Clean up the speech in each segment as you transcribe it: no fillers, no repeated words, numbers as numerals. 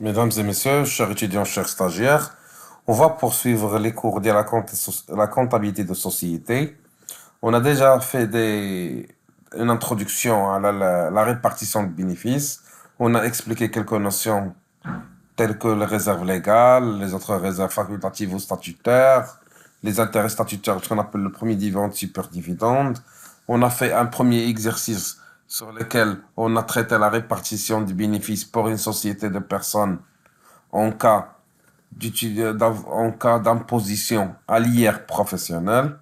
Mesdames et messieurs, chers étudiants, chers stagiaires, on va poursuivre les cours de la comptabilité de société. On a déjà fait une introduction à la répartition de bénéfices. On a expliqué quelques notions telles que les réserves légales, les autres réserves facultatives ou statutaires, les intérêts statutaires, ce qu'on appelle le premier dividende, super dividende. On a fait un premier exercice sur lequel on a traité la répartition du bénéfice pour une société de personnes en cas en cas d'imposition à l'IR professionnel.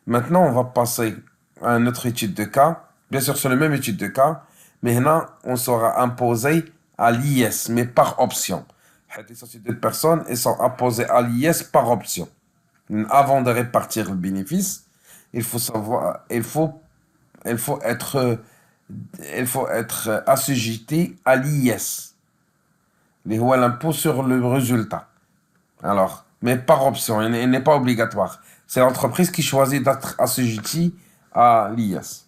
Maintenant, on va passer à une autre étude de cas. Bien sûr, c'est la même étude de cas, mais maintenant, on sera imposé à l'IS, mais par option. Les sociétés de personnes, elles sont imposées à l'IS par option. Avant de répartir le bénéfice, il faut savoir, il faut être assujetti à l'IS, l'impôt sur le résultat. Alors, mais par option, il n'est pas obligatoire. C'est l'entreprise qui choisit d'être assujettie à l'IS,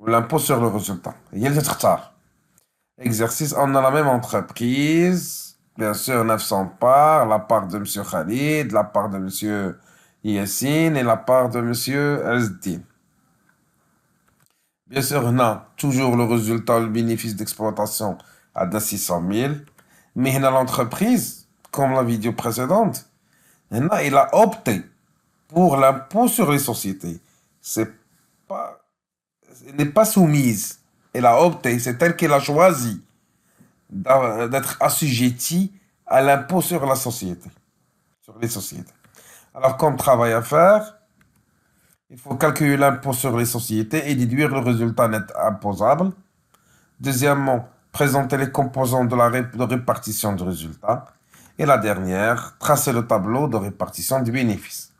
l'impôt sur le résultat. Il y a le tard. Exercice, on a la même entreprise, bien sûr 900 parts, la part de M. Khalid, la part de M. Yassine et la part de M. Azdin. Bien sûr, on a toujours le résultat, le bénéfice d'exploitation à 600 000, mais on a l'entreprise, comme la vidéo précédente, il a opté pour l'impôt sur les sociétés. C'est pas, elle n'est pas soumise. Elle a opté, c'est elle qui a choisi d'être assujettie à l'impôt sur la société, sur les sociétés. Alors, comme travail à faire, il faut calculer l'impôt sur les sociétés et déduire le résultat net imposable. Deuxièmement, présenter les composants de répartition du résultat. Et la dernière, tracer le tableau de répartition du bénéfice.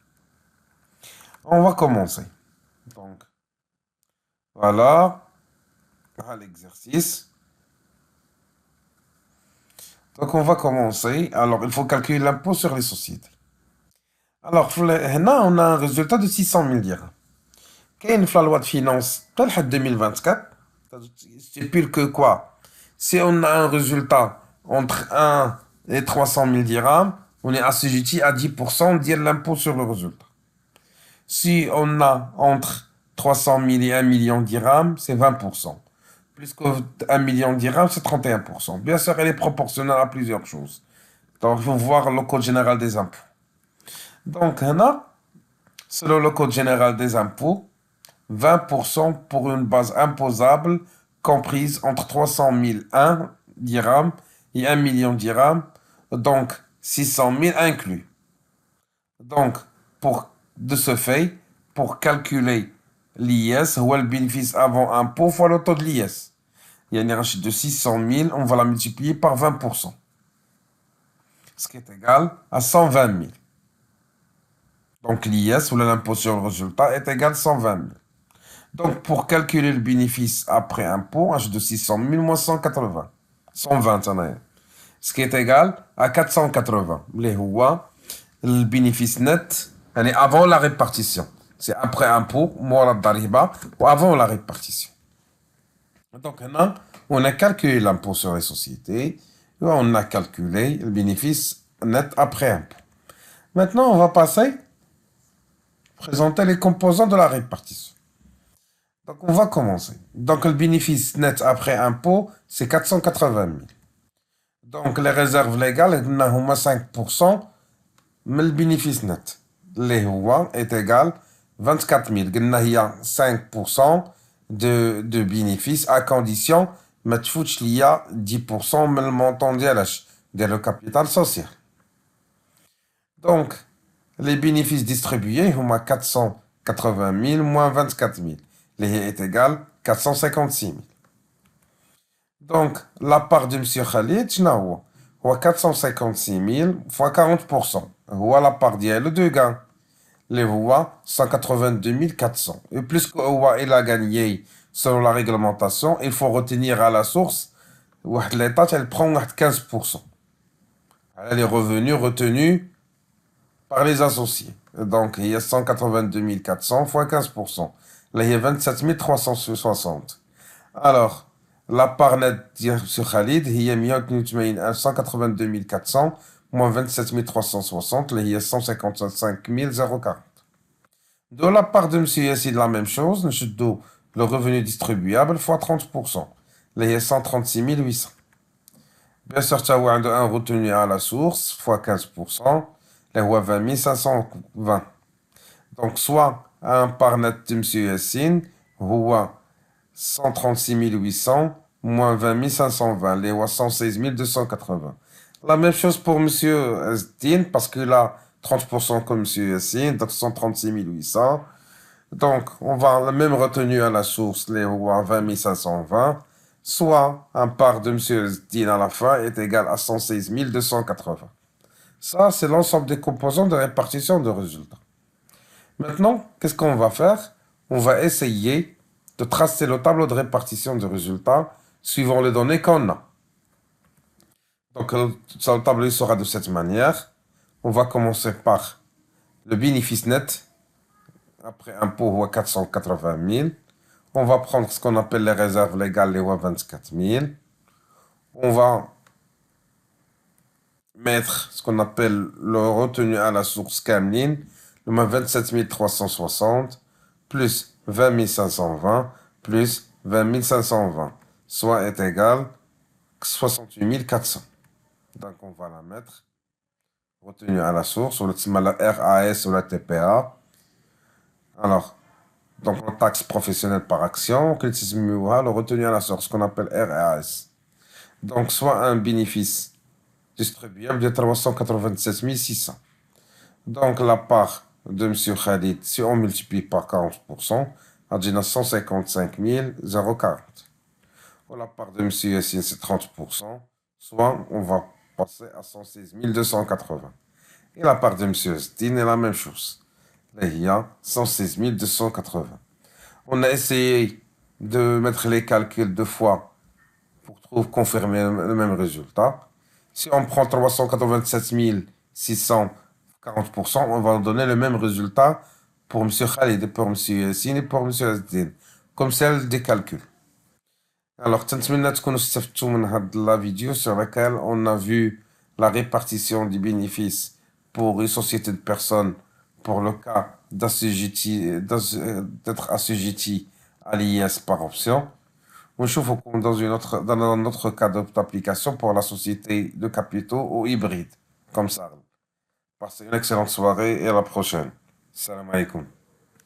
On va commencer. Donc, voilà l'exercice. Donc, on va commencer. Alors, il faut calculer l'impôt sur les sociétés. Alors, là, on a un résultat de 600 000 dirhams. Quelle est la loi de finances 2024? Stipule que quoi? Si on a un résultat entre 1 et 300 000 dirhams, on est assujetti à 10% de l'impôt sur le résultat. Si on a entre 300 000 et 1 million de dirhams, c'est 20%. Plus qu'un million de dirhams, c'est 31%. Bien sûr, elle est proportionnelle à plusieurs choses. Donc, il faut voir le code général des impôts. Donc, là, selon le code général des impôts, 20% pour une base imposable comprise entre 300 001 dirhams et 1 million de dirhams, donc 600 000 inclus. Donc, de ce fait, pour calculer l'IS, ou le bénéfice avant impôt fois le taux de l'IS. Il y a une rachète de 600 000, on va la multiplier par 20%, ce qui est égal à 120 000. Donc l'IS, ou l'impôt sur le résultat, est égal à 120 000. Donc, pour calculer le bénéfice après impôt, un de 600 000 moins 180. 120, ce qui est égal à 480. Le bénéfice net, elle est avant la répartition. C'est après impôt, moins la dariba, ou avant la répartition. Donc, maintenant, on a calculé l'impôt sur les sociétés, et on a calculé le bénéfice net après impôt. Maintenant, on va présenter les composants de la répartition. Donc, on va commencer. Donc, le bénéfice net après impôt, c'est 480 000. Donc, les réserves légales, on a 5%, mais le bénéfice net, est égal à 24 000. On a 5% de bénéfice à condition ما تفوتش ليا 10% من المونطون ديال le capital social. Donc, les bénéfices distribués, on a 480 000 moins 24 000. Est égal à 456 000. Donc, la part de M. Khalid, c'est 456 000 fois 40%. Voilà la part d'elle de gain. Les voix, 182 400. Et plus qu'il a gagné selon la réglementation, il faut retenir à la source, l'État, elle prend 15%. Les revenus retenus par les associés. Donc, il y a 182 400 fois 15%. Là, il y a 27 360. Alors, La part nette sur Khalid هي 182 400 moins 27 360 اللي هي 155 040. De la part de Monsieur Yassine, la même chose, نشدو le revenu distribuable fois 30%, اللي هي 136 800. Bien sûr, tu as un retenu à la source fois 15%, اللي هو 20 520. Donc, soit un part net de Monsieur Yassine, هو 136 800 moins 20 520, les 116 280. La même chose pour Monsieur Asdin, parce qu'il a 30% comme Monsieur Yassine, donc 136 800. Donc, on va la même retenue à la source, les 20 520, soit un part de Monsieur Asdin à la fin est égal à 116 280. Ça, c'est l'ensemble des composants de répartition de résultats. Maintenant, qu'est-ce qu'on va faire? On va essayer de tracer le tableau de répartition de résultats suivant les données qu'on a. Donc, le tableau sera de cette manière. On va commencer par le bénéfice net, après impôt à 480 000. On va prendre ce qu'on appelle les réserves légales, les 24 000. On va mettre ce qu'on appelle le retenu à la source Camlin, le 27 360, plus 20 520, plus 20 520, soit est égal à 68 400. Donc on va la mettre, retenue à la source, ou la RAS ou la TPA. Alors, donc la taxe professionnelle par action, le retenu à la source, qu'on appelle RAS. Donc soit un bénéfice distribuable de 387 600. Donc la part de M. Khalid, si on multiplie par 40%, on a 155 040. Pour la part de M. Yassine, c'est 30%, soit on va passer à 116 280. Et la part de M. Yassine est la même chose. Là, il y a 116 280. On a essayé de mettre les calculs deux fois pour confirmer le même résultat. Si on prend 387 600, 40%, on va donner le même résultat pour M. Khalid, pour M. Yassine et pour M. Asdin, comme celle des calculs. Alors, تنتمنى تكونوا استفدتوا من هاد la vidéo sur laquelle on a vu la répartition des bénéfices pour une société de personnes pour le cas d'être assujetti à l'IS par option. ونشوفكم dans un autre cas d'application pour la société de capitaux ou hybride, comme ça. Passez une excellente soirée et à la prochaine. Salam alaikum.